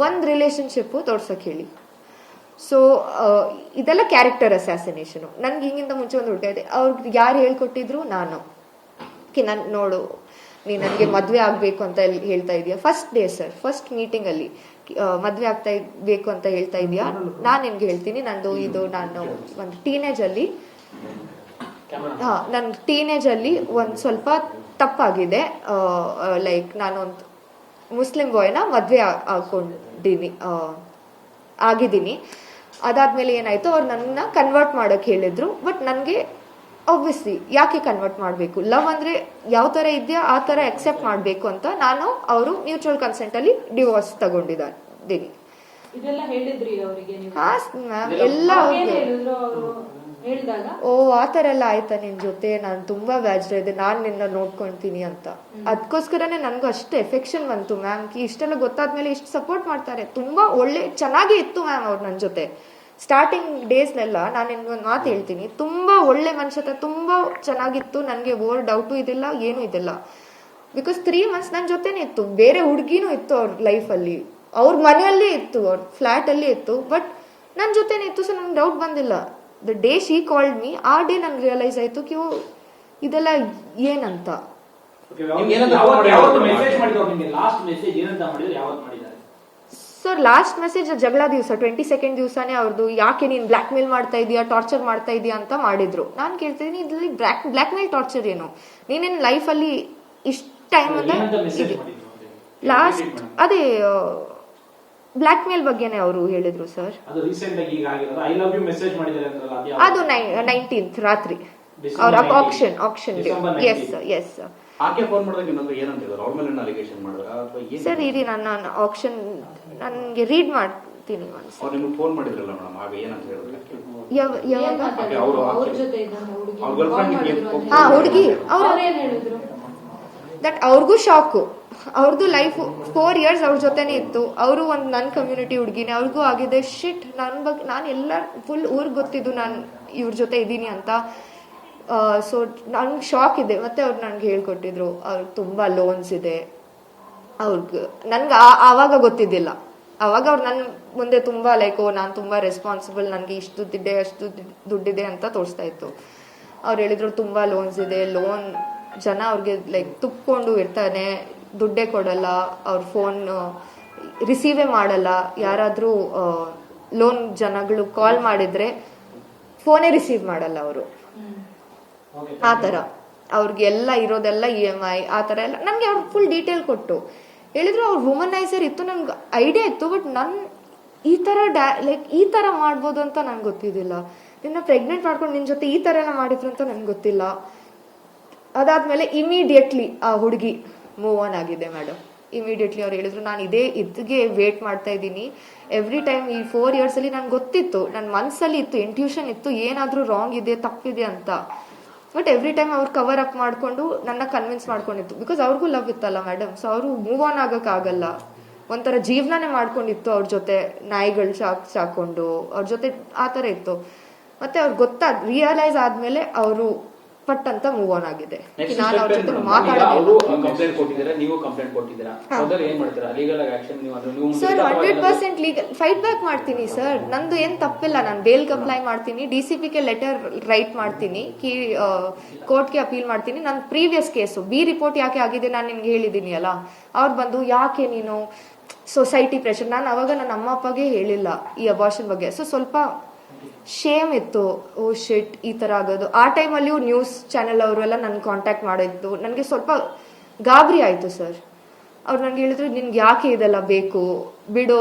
ಒಂದು ರಿಲೇಶನ್ಶಿಪ್ ತೋರ್ಸಕ್ ಹೇಳಿ. ಸೊ ಇದೆಲ್ಲ ಕ್ಯಾರೆಕ್ಟರ್ ಅಸ್ಯಾಸಿನೇಷನ್. ನನ್ಗೆ ಹಿಂಗಿಂತ ಮುಂಚೆ ಒಂದು ಹುಡುಗ ಇದೆ, ಅವ್ರಿಗೆ ಯಾರು ಹೇಳ್ಕೊಟ್ಟಿದ್ರು ನಾನು ನಾನು ನೋಡು ನೀ ನನಗೆ ಮದ್ವೆ ಆಗ್ಬೇಕು ಅಂತ ಹೇಳ್ತಾ ಇದೀಯಾ, first day sir, first meeting ಅಲ್ಲಿ ಮದ್ವೆ ಆಗ್ತಾ ಬೇಕು ಅಂತ ಹೇಳ್ತಾ ಇದೀಯಾ, ನಾನ್ ನಿನ್ಗೆ ಹೇಳ್ತೀನಿ ನಂದು ಇದು ನಾನು ಒಂದು ಟೀನೇಜ್ ಅಲ್ಲಿ ಒಂದ್ ಸ್ವಲ್ಪ ತಪ್ಪಾಗಿದೆ. ಲೈಕ್ ನಾನೊಂದು ಮುಸ್ಲಿಂ ಬಾಯ್ನ ಮದ್ವೆ ಆಗಿದ್ದೀನಿ. ಅದಾದ್ಮೇಲೆ ಏನಾಯ್ತು, ಅವ್ರು ನನ್ನ ಕನ್ವರ್ಟ್ ಮಾಡಕ್ ಹೇಳಿದ್ರು. ಬಟ್ ನನ್ಗೆ ಆಬ್ವಿಯಸ್ಲಿ ಯಾಕೆ ಕನ್ವರ್ಟ್ ಮಾಡಬೇಕು, ಲವ್ ಅಂದ್ರೆ ಯಾವ ತರ ಇದೆಯಾ ಆ ತರ ಅಕ್ಸೆಪ್ಟ್ ಮಾಡಬೇಕು ಅಂತ ನಾನು ಅವರು ಮ್ಯೂಚುವಲ್ ಕನ್ಸೆಂಟ್ ಅಲ್ಲಿ ಡಿವೋರ್ಸ್ ತಗೊಂಡಿದ್ದೀನಿ. ಎಲ್ಲ ಓ ಆತರ ಎಲ್ಲ ಆಯ್ತಾ ನಿನ್ ಜೊತೆ, ನಾನು ತುಂಬಾ ಬ್ಯಾಜ್ರ ಇದೆ, ನಾನ್ ನಿನ್ನ ನೋಡ್ಕೊಂತೀನಿ ಅಂತ. ಅದಕ್ಕೋಸ್ಕರನೇ ನನ್ಗೂ ಅಷ್ಟು ಎಫೆಕ್ಷನ್ ಬಂತು ಮ್ಯಾಮ್. ಇಷ್ಟೆಲ್ಲ ಗೊತ್ತಾದ್ಮೇಲೆ ಇಷ್ಟು ಸಪೋರ್ಟ್ ಮಾಡ್ತಾರೆ. ತುಂಬಾ ಒಳ್ಳೆ ಚೆನ್ನಾಗೇ ಇತ್ತು ಮ್ಯಾಮ್ ಅವ್ರು ನನ್ನ ಜೊತೆ. ಸ್ಟಾರ್ಟಿಂಗ್ ಡೇಸ್ನೆಲ್ಲ ನಾನು ನಿನ್ಗೊಂದು ಮಾತು ಹೇಳ್ತೀನಿ, ತುಂಬಾ ಒಳ್ಳೆ ಮನುಷ್ಯತೆ, ತುಂಬಾ ಚೆನ್ನಾಗಿತ್ತು. ನನಗೆ ಓವರ್ ಡೌಟು ಇದಿಲ್ಲ, ಏನು ಇದಿಲ್ಲ. ಬಿಕಾಸ್ 3 months ನನ್ನ ಜೊತೆನೆ ಇತ್ತು. ಬೇರೆ ಹುಡುಗಿನೂ ಇತ್ತು ಅವ್ರ ಲೈಫಲ್ಲಿ, ಅವ್ರ ಮನೆಯಲ್ಲೇ ಇತ್ತು, ಅವ್ರ ಫ್ಲಾಟ್ ಅಲ್ಲಿ ಇತ್ತು, ಬಟ್ ನನ್ನ ಜೊತೆನೆ ಇತ್ತು. ಸೊ ನನ್ಗೆ ಡೌಟ್ ಬಂದಿಲ್ಲ. The day she called me, ಆ ಡೇ ನನ್ಗೆ ರಿಯಲೈಸ್ ಆಯ್ತು ಕ್ಯೂ ಇದೆಲ್ಲ ಏನಂತ. ಸರ್ ಲಾಸ್ಟ್ ಮೆಸೇಜ್ ಜಗಳ ದಿವಸ 22nd ದಿವಸನೇ ಅವ್ರದ್ದು, ಯಾಕೆ ನೀನ್ ಬ್ಲಾಕ್ ಮೇಲ್ ಮಾಡ್ತಾ ಇದೀಯಾ, ಟಾರ್ಚರ್ ಮಾಡ್ತಾ ಇದೀಯಾ ಅಂತ ಮಾಡಿದ್ರು. ನಾನ್ ಕೇಳ್ತಿದ್ದೀನಿ ಇದ್ರಲ್ಲಿ ಬ್ಲಾಕ್ ಮೇಲ್ ಟಾರ್ಚರ್ ಏನು, ನೀನೇನ್ ಲೈಫ್ ಅಲ್ಲಿ ಇಷ್ಟ ಟೈಮ್ ಅಂತ ಲಾಸ್ಟ್ ಅದೇ ಬ್ಲಾಕ್ ಮೇಲ್ ಬಗ್ಗೆನೆ ಅವರು ಹೇಳಿದ್ರು ಸರ್. ಅದು 19th ರಾತ್ರಿ ಅವ್ರ ಆಕ್ಷನ್ ಎಸ್ ಸರ್. ಇರಿ ನಾನು ಆಕ್ಷನ್ ನನ್ಗೆ ರೀಡ್ ಮಾಡ್ತೀನಿ. ಹುಡುಗಿ ದಟ್ ಅವ್ರಿಗೂ ಶಾಕು. ಅವ್ರದ್ದು ಲೈಫ್ 4 years ಅವ್ರ ಜೊತೆನೆ ಇತ್ತು. ಅವರು ಒಂದು ನನ್ನ ಕಮ್ಯುನಿಟಿ ಹುಡುಗಿನೇ, ಅವ್ರಿಗೂ ಆಗಿದೆ ಶಿಟ್ ನನ್ನ ಬಗ್ಗೆ. ನಾನು ಎಲ್ಲ ಫುಲ್ ಊರಿಗೆ ಗೊತ್ತಿದ್ದು ನಾನು ಇವ್ರ ಜೊತೆ ಇದ್ದೀನಿ ಅಂತ. ಸೊ ನನ್ಗೆ ಶಾಕ್ ಇದೆ. ಮತ್ತೆ ಅವ್ರು ನನ್ಗೆ ಹೇಳ್ಕೊಟ್ಟಿದ್ರು ಅವ್ರಿಗೆ ತುಂಬಾ ಲೋನ್ಸ್ ಇದೆ. ಅವ್ರಿಗೆ ನನ್ಗೆ ಆವಾಗ ಗೊತ್ತಿದ್ದಿಲ್ಲ. ಅವಾಗ ಅವ್ರು ನನ್ನ ಮುಂದೆ ತುಂಬಾ ಲೈಕ್ ನಾನು ತುಂಬಾ ರೆಸ್ಪಾನ್ಸಿಬಲ್, ನನ್ಗೆ ಇಷ್ಟು ದುಡ್ಡಿದೆ ಅಷ್ಟು ದುಡ್ಡಿದೆ ಅಂತ ತೋರಿಸ್ತಾ ಇತ್ತು. ಅವ್ರು ಹೇಳಿದ್ರು ತುಂಬಾ ಲೋನ್ಸ್ ಇದೆ, ಲೋನ್ ಜನ ಅವ್ರಿಗೆ ಲೈಕ್ ತುಪ್ಕೊಂಡು ಇರ್ತಾನೆ, ದುಡ್ಡೇ ಕೊಡಲ್ಲ, ಅವ್ರ ಫೋನ್ ರಿಸೀವೇ ಮಾಡಲ್ಲ. ಯಾರಾದ್ರೂ ಲೋನ್ ಜನಗಳು ಕಾಲ್ ಮಾಡಿದ್ರೆ ಫೋನೇ ರಿಸೀವ್ ಮಾಡಲ್ಲ ಅವರು. ಆತರ ಅವ್ರಿಗೆ ಎಲ್ಲ ಇರೋದೆಲ್ಲ EMI ಆತರ ಎಲ್ಲ ನನ್ಗೆ ಅವ್ರು ಫುಲ್ ಡೀಟೇಲ್ ಕೊಟ್ಟು ಹೇಳಿದ್ರು. ಅವ್ರು ವುಮನೈಸರ್ ಇತ್ತು, ನನ್ಗೆ ಐಡಿಯಾ ಇತ್ತು, ಬಟ್ ನನ್ ಈ ತರ ಲೈಕ್ ಈ ತರ ಮಾಡ್ಬೋದು ಅಂತ ನನ್ಗೆ ಗೊತ್ತಿದ್ದಿಲ್ಲ. ನಿನ್ನ ಪ್ರೆಗ್ನೆಂಟ್ ಮಾಡ್ಕೊಂಡು ನಿನ್ ಜೊತೆ ಈ ತರ ಎಲ್ಲ ಮಾಡಿದ್ರು ಅಂತ ನನ್ಗೆ ಗೊತ್ತಿಲ್ಲ. ಅದಾದ್ಮೇಲೆ ಇಮಿಡಿಯೇಟ್ಲಿ ಆ ಹುಡುಗಿ ಮೂವ್ ಆನ್ ಆಗಿದೆ ಮೇಡಮ್. ಇಮಿಡಿಯೇಟ್ಲಿ ಅವ್ರು ಹೇಳಿದ್ರು ನಾನು ಇದಕ್ಕೆ ವೇಟ್ ಮಾಡ್ತಾ ಇದ್ದೀನಿ ಎವ್ರಿ ಟೈಮ್. ಈ 4 years ಅಲ್ಲಿ ನನ್ಗೆ ಗೊತ್ತಿತ್ತು, ನನ್ನ ಮನ್ಸಲ್ಲಿ ಇತ್ತು, ಇಂಟ್ಯೂಷನ್ ಇತ್ತು ಏನಾದ್ರೂ ರಾಂಗ್ ಇದೆ ತಪ್ಪಿದೆ ಅಂತ. ಬಟ್ ಎವ್ರಿ ಟೈಮ್ ಅವ್ರು ಕವರ್ ಅಪ್ ಮಾಡ್ಕೊಂಡು ನನ್ನ ಕನ್ವಿನ್ಸ್ ಮಾಡ್ಕೊಂಡಿತ್ತು. ಬಿಕಾಸ್ ಅವ್ರಿಗೂ ಲವ್ ಇತ್ತಲ್ಲ ಮೇಡಮ್. ಸೊ ಅವರು ಮೂವ್ ಆನ್ ಆಗಕ್ ಆಗಲ್ಲ, ಒಂಥರ ಜೀವನನೇ ಮಾಡ್ಕೊಂಡಿತ್ತು ಅವ್ರ ಜೊತೆ, ನಾಯಿಗಳು ಸಾಕೊಂಡು ಅವ್ರ ಜೊತೆ ಆತರ ಇತ್ತು. ಮತ್ತೆ ಅವ್ರಿಗೆ ರಿಯಲೈಸ್ ಆದ್ಮೇಲೆ ಅವರು ಪಟ್ ಅಂತ ಮೂವ್ ಆನ್ ಆಗಿದೆ. ನಾನು ಅವ್ರ ಜೊತೆ ಸರ್ 100% ಲೀಗಲ್ ಫೈಟ್ ಬ್ಯಾಕ್ ಮಾಡ್ತೀನಿ ಸರ್. ನಂದು ಏನ್ ತಪ್ಪಿಲ್ಲ, ನಾನು ಬೇಲ್ ಅಪ್ಲೈ ಮಾಡ್ತೀನಿ, DCPಗೆ ಲೆಟರ್ ರೈಟ್ ಮಾಡ್ತೀನಿ, ಕೋರ್ಟ್ಗೆ ಅಪೀಲ್ ಮಾಡ್ತೀನಿ. ನನ್ನ ಪ್ರೀವಿಯಸ್ ಕೇಸು B ರಿಪೋರ್ಟ್ ಯಾಕೆ ಆಗಿದೆ ನಾನು ನಿಮ್ಗೆ ಹೇಳಿದೀನಿ ಅಲ್ಲ. ಅವ್ರು ಬಂದು ಯಾಕೆ ನೀನು ಸೊಸೈಟಿ ಪ್ರೆಷರ್, ನಾನು ಅವಾಗ ನನ್ನ ಅಮ್ಮ ಅಪ್ಪಗೆ ಹೇಳಿಲ್ಲ ಈ ಅಬಾರ್ಷನ್ ಬಗ್ಗೆ. ಸೊ ಸ್ವಲ್ಪ ಶೇಮ್ ಇತ್ತು, ಓ ಶಿಟ್ ಈ ತರ ಆಗೋದು. ಆ ಟೈಮಲ್ಲಿಯೂ ನ್ಯೂಸ್ ಚಾನೆಲ್ ಅವರೆಲ್ಲ ನನ್ ಕಾಂಟ್ಯಾಕ್ಟ್ ಮಾಡಿದ್ದು, ನನಗೆ ಸ್ವಲ್ಪ ಗಾಬರಿ ಆಯ್ತು ಸರ್. ಅವ್ರು ನನ್ಗೆ ಹೇಳಿದ್ರು ನಿನ್ಗೆ ಯಾಕೆ ಇದೆಲ್ಲ ಬೇಕು ಬಿಡೋ.